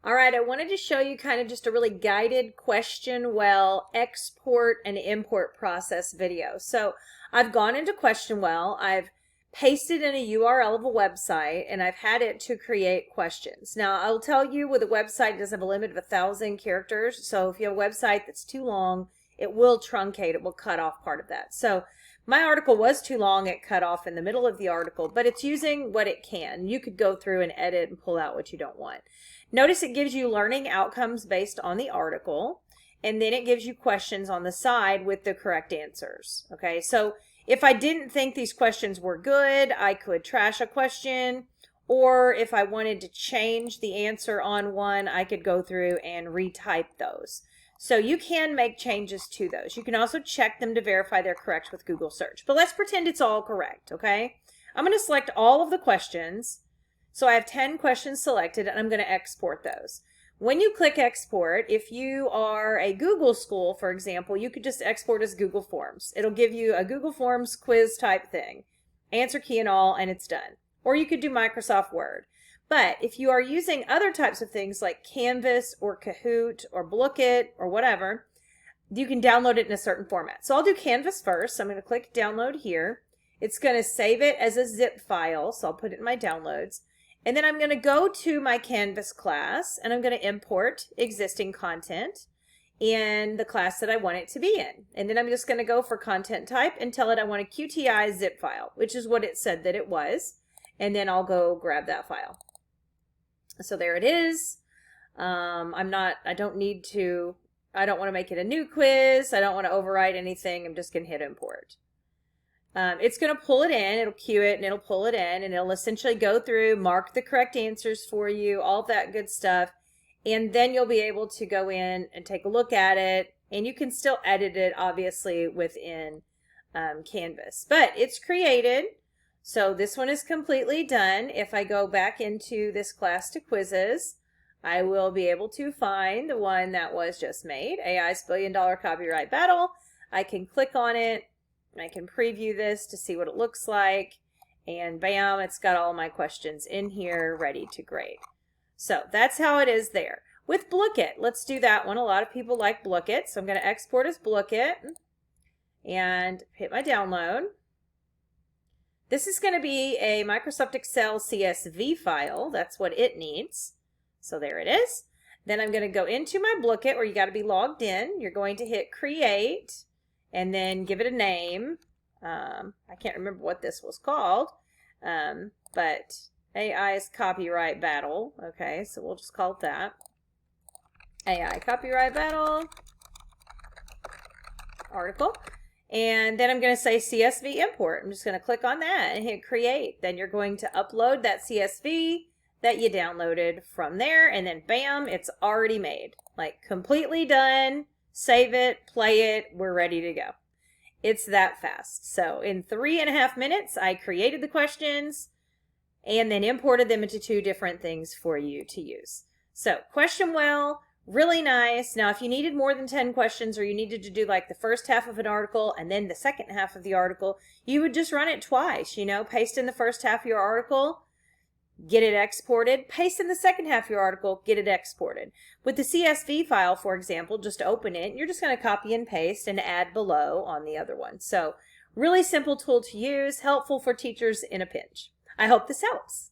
All right, I wanted to show you kind of just a really guided QuestionWell export and import process video. So I've gone into QuestionWell, I've pasted in a URL of a website, and I've had it to create questions. Now, I'll tell you with a website, it does have a limit of 1,000 characters. So if you have a website that's too long, it will truncate, it will cut off part of that. So my article was too long, it cut off in the middle of the article, but it's using what it can. You could go through and edit and pull out what you don't want. Notice it gives you learning outcomes based on the article, and then it gives you questions on the side with the correct answers. Okay, so if I didn't think these questions were good, I could trash a question, or if I wanted to change the answer on one, I could go through and retype those. So you can make changes to those. You can also check them to verify they're correct with Google search. But let's pretend it's all correct, okay? I'm going to select all of the questions. So I have 10 questions selected, and I'm going to export those. When you click export, if you are a Google school, for example, you could just export as Google Forms. It'll give you a Google Forms quiz type thing, answer key and all, and it's done. Or you could do Microsoft Word. But if you are using other types of things like Canvas or Kahoot or Blooket or whatever, you can download it in a certain format. So I'll do Canvas first. So I'm going to click download here. It's going to save it as a zip file. So I'll put it in my downloads. And then I'm going to go to my Canvas class and I'm going to import existing content in the class that I want it to be in. And then I'm just going to go for content type and tell it I want a QTI zip file, which is what it said that it was. And then I'll go grab that file. So there it is. I don't want to make it a new quiz. I don't want to overwrite anything. I'm just going to hit import. It's going to pull it in, it'll queue it, and it'll pull it in, and it'll essentially go through, mark the correct answers for you, all that good stuff, and then you'll be able to go in and take a look at it, and you can still edit it, obviously, within Canvas. But it's created, so this one is completely done. If I go back into this class to quizzes, I will be able to find the one that was just made, AI's $1 billion copyright battle. I can click on it. I can preview this to see what it looks like, and bam, it's got all my questions in here ready to grade. So that's how it is there. With Blooket, let's do that one. A lot of people like Blooket, so I'm going to export as Blooket and hit my download. This is going to be a Microsoft Excel CSV file. That's what it needs. So there it is. Then I'm going to go into my Blooket where you got to be logged in. You're going to hit create and then give it a name. I can't remember what this was called, but AI's copyright battle. Okay, so we'll just call it that. AI copyright battle article. And then I'm going to say CSV import. I'm just going to click on that and hit create. Then you're going to upload that CSV that you downloaded from there, and then bam, it's already made. Like completely done. Save it, play it, we're ready to go. It's that fast. So in 3.5 minutes, I created the questions and then imported them into 2 different things for you to use. So QuestionWell, really nice. Now, if you needed more than 10 questions, or you needed to do like the first half of an article and then the second half of the article, you would just run it twice, paste in the first half of your article, get it exported, paste in the second half of your article, get it exported. With the CSV file, for example, just open it. You're just going to copy and paste and add below on the other one. So really simple tool to use, helpful for teachers in a pinch. I hope this helps.